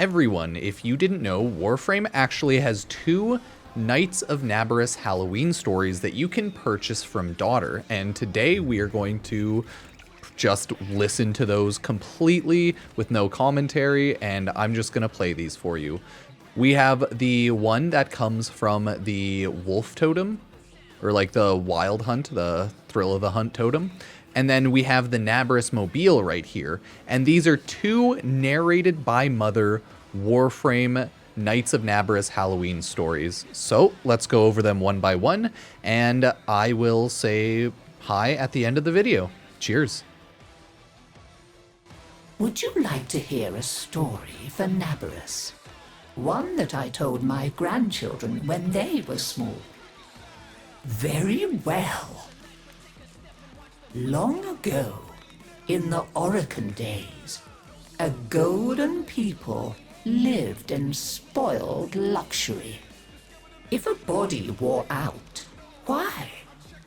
Everyone, if you didn't know, Warframe actually has two Knights of Naberus Halloween stories that you can purchase from Daughter, and today we are going to just listen to those completely with no commentary, and I'm just going to play these for you. We have the one that comes from the Wolf Totem, or like the Wild Hunt, the Thrill of the Hunt Totem. And then we have the Naberus Mobile right here. And these are two narrated by Mother Warframe Knights of Naberus Halloween stories. So let's go over them one by one, and I will say hi at the end of the video. Cheers. Would you like to hear a story for Naberus? One that I told my grandchildren when they were small. Very well. Long ago, in the Orokin days, a golden people lived in spoiled luxury. If a body wore out, why,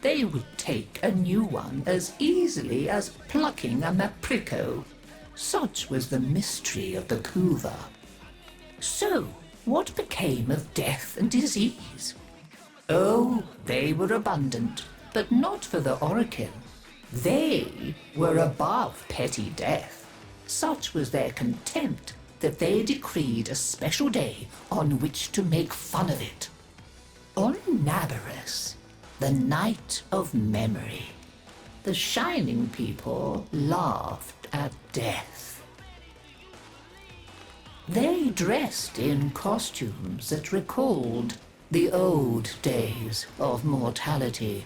they would take a new one as easily as plucking a maprico. Such was the mystery of the Kuva. So, what became of death and disease? Oh, they were abundant, but not for the Orokin. They were above petty death. Such was their contempt that they decreed a special day on which to make fun of it. On Naberus, the night of memory, the shining people laughed at death. They dressed in costumes that recalled the old days of mortality.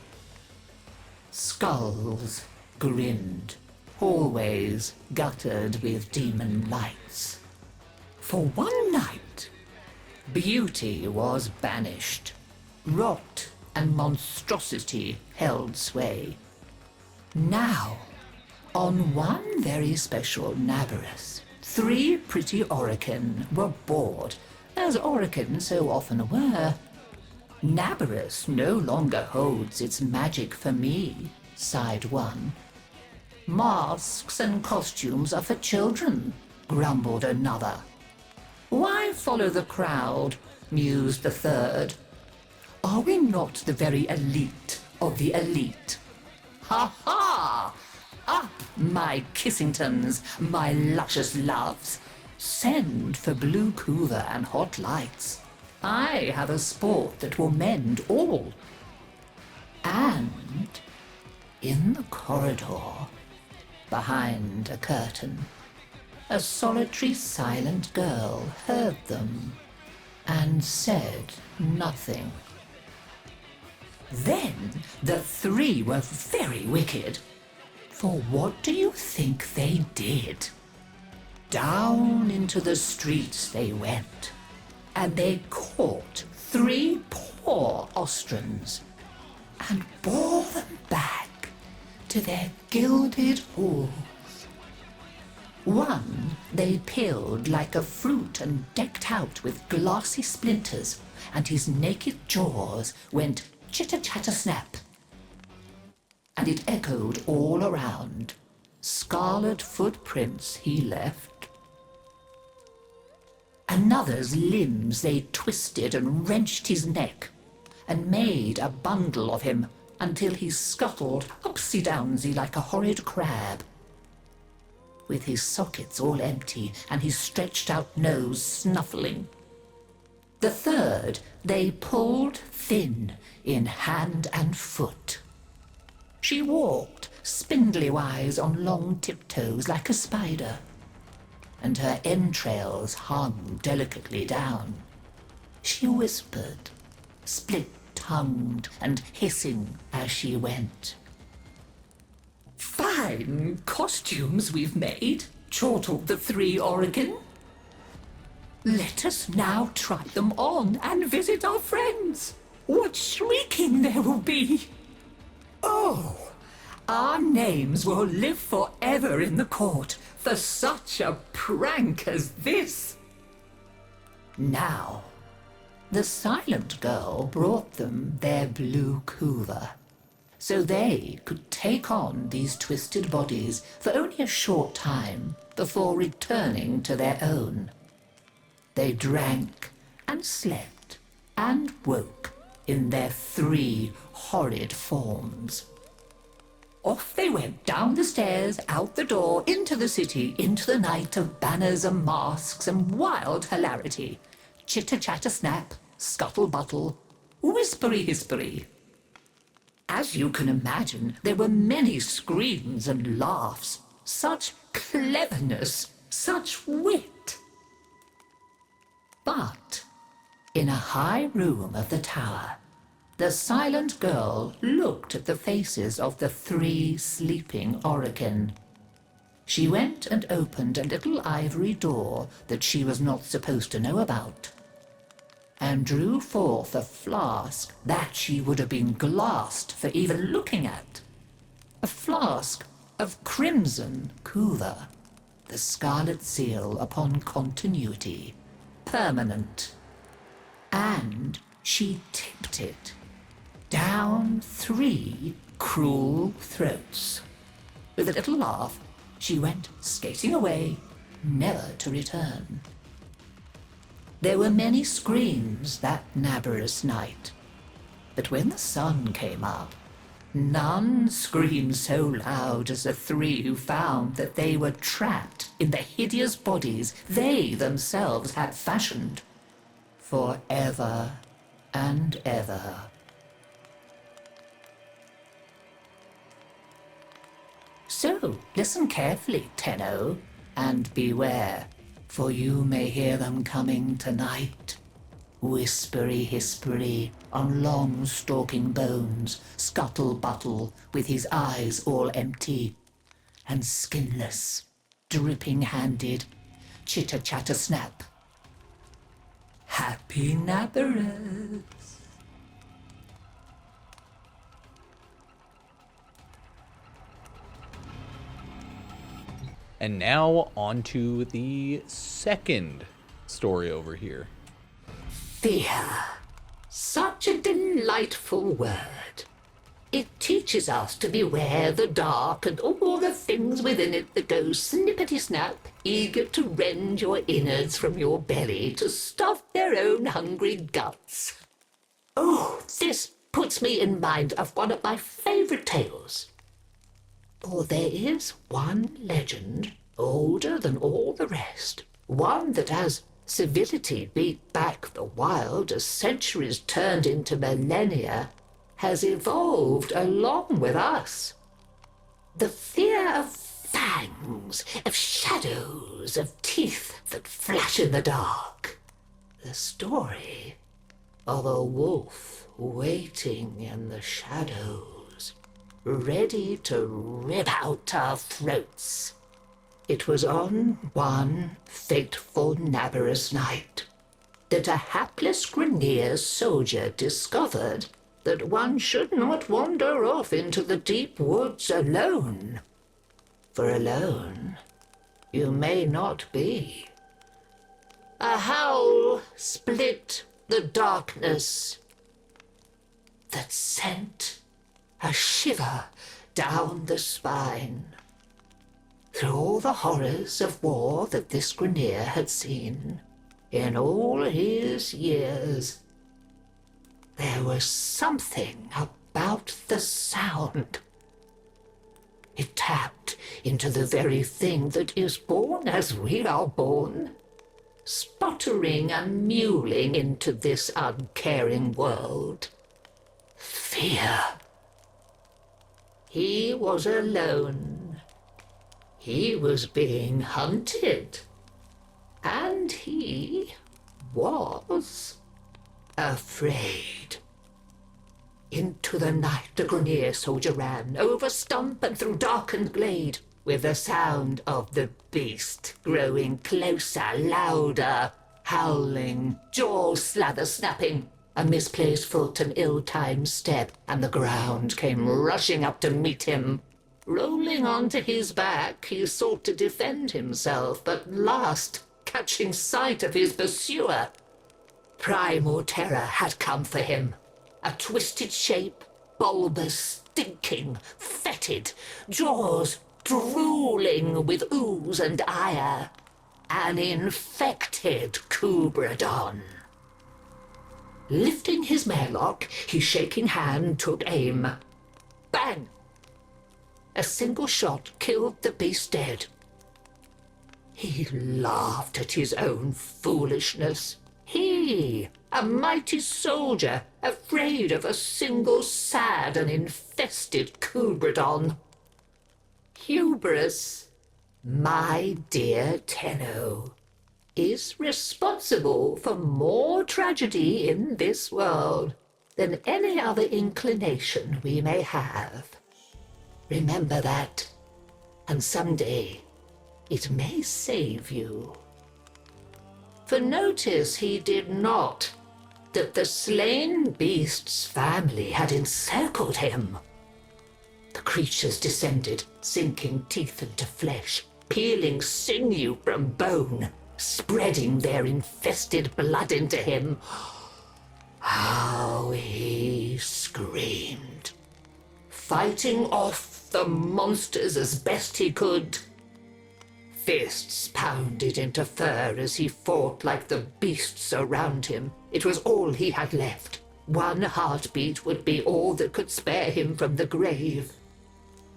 Skulls grinned, hallways guttered with demon lights. For one night, beauty was banished. Rot and monstrosity held sway. Now, on one very special Naberus, 3 pretty Orokin were bored, as Orokin so often were. Naberus no longer holds its magic for me, sighed one. Masks and costumes are for children, grumbled another. Why follow the crowd, mused the third. Are we not the very elite of the elite? Ha ha! Up, my Kissingtons, my luscious loves. Send for blue Kuva and hot lights. I have a sport that will mend all. And in the corridor, behind a curtain, a solitary silent girl heard them and said nothing. Then the 3 were very wicked. For what do you think they did? Down into the streets they went, and they caught 3 poor Ostrons and bore them back to their gilded halls. One they peeled like a fruit and decked out with glassy splinters, and his naked jaws went chitter-chatter-snap. And it echoed all around. Scarlet footprints he left. Another's limbs they twisted and wrenched his neck, and made a bundle of him until he scuttled upsy-downsy like a horrid crab, with his sockets all empty and his stretched-out nose snuffling. The third they pulled thin in hand and foot. She walked spindly-wise on long tiptoes like a spider, and her entrails hung delicately down. She whispered, split-tongued and hissing as she went. Fine costumes we've made, chortled the 3 Orokin. Let us now try them on and visit our friends. What shrieking there will be! Oh, our names will live forever in the court for such a prank as this. Now, the silent girl brought them their blue Kuva, so they could take on these twisted bodies for only a short time before returning to their own. They drank and slept and woke in their 3 horrid forms. Off they went down the stairs, out the door, into the city, into the night of banners and masks and wild hilarity. Chitter-chatter-snap, scuttle-buttle, whispery-hispery. As you can imagine, there were many screams and laughs. Such cleverness, such wit. But in a high room of the tower, the silent girl looked at the faces of the 3 sleeping Orokin. She went and opened a little ivory door that she was not supposed to know about, and drew forth a flask that she would have been glassed for even looking at. A flask of crimson kuva, the scarlet seal upon continuity, permanent. And she tipped it down 3 cruel throats. With a little laugh, she went skating away, never to return. There were many screams that Naberus night, but when the sun came up, none screamed so loud as the 3 who found that they were trapped in the hideous bodies they themselves had fashioned for ever and ever. So, listen carefully, Tenno, and beware, for you may hear them coming tonight. Whispery-hispery on long stalking bones, scuttle-buttle with his eyes all empty, and skinless, dripping-handed, chitter-chatter-snap. Happy Naberus! And now on to the second story over here. Fear. Such a delightful word. It teaches us to beware the dark and all the things within it that go snippety-snap, eager to rend your innards from your belly to stuff their own hungry guts. Oh, this puts me in mind of one of my favorite tales. For there is one legend older than all the rest, one that as civility beat back the wild as centuries turned into millennia, has evolved along with us. The fear of fangs, of shadows, of teeth that flash in the dark. The story of a wolf waiting in the shadows, ready to rip out our throats. It was on one fateful Naberus night that a hapless Grineer soldier discovered that one should not wander off into the deep woods alone. For alone you may not be. A howl split the darkness that sent a shiver down the spine. Through all the horrors of war that this Grineer had seen in all his years, there was something about the sound. It tapped into the very thing that is born as we are born, sputtering and mewling into this uncaring world. Fear. He was alone. He was being hunted. And he was afraid. Into the night the Grineer soldier ran, over stump and through darkened glade, with the sound of the beast growing closer, louder, howling, jaw slather snapping, a misplaced foot, an ill-timed step, and the ground came rushing up to meet him. Rolling onto his back, he sought to defend himself, but last, catching sight of his pursuer, primal terror had come for him. A twisted shape, bulbous, stinking, fetid, jaws drooling with ooze and ire. an infected Kubradon. Lifting his marelock, his shaking hand took aim. Bang! A single shot killed the beast dead. He laughed at his own foolishness. He, a mighty soldier, afraid of a single sad and infested Kubradon. Hubris, my dear Tenno, is responsible for more tragedy in this world than any other inclination we may have. Remember that, and someday it may save you. For notice he did not that the slain beast's family had encircled him. The creatures descended, sinking teeth into flesh, peeling sinew from bone, spreading their infested blood into him. How he screamed, fighting off the monsters as best he could. Fists pounded into fur as he fought like the beasts around him. It was all he had left. One heartbeat would be all that could spare him from the grave.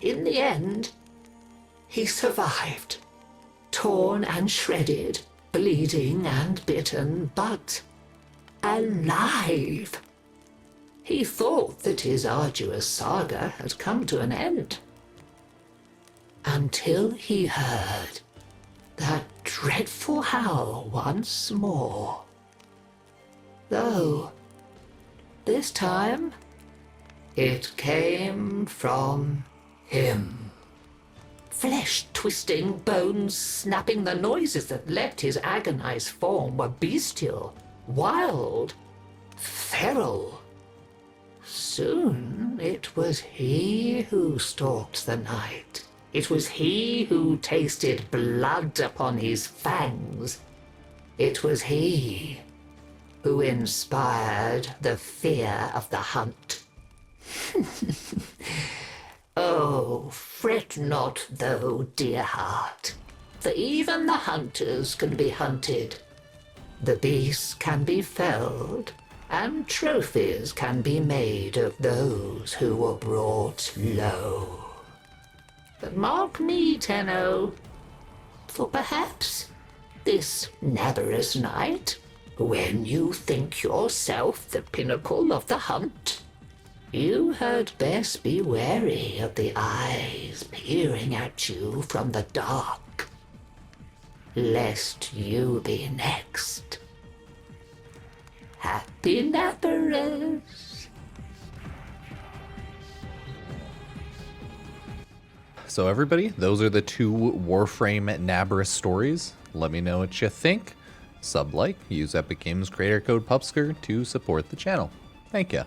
In the end, he survived, torn and shredded, bleeding and bitten, but alive. He thought that his arduous saga had come to an end, until he heard that dreadful howl once more. Though, this time, it came from him. Flesh twisting, bones snapping, the noises that left his agonized form were bestial, wild, feral. Soon it was he who stalked the night. It was he who tasted blood upon his fangs. It was he who inspired the fear of the hunt. Oh, fret not though, dear heart, for even the hunters can be hunted. The beasts can be felled, and trophies can be made of those who were brought low. But mark me, Tenno, for perhaps this Naberus night, when you think yourself the pinnacle of the hunt, you had best be wary of the eyes peering at you from the dark, lest you be next. Happy Naberus! So everybody, those are the 2 Warframe Naberus stories. Let me know what you think. Sub-like, use Epic Games creator code Pupsker to support the channel. Thank ya.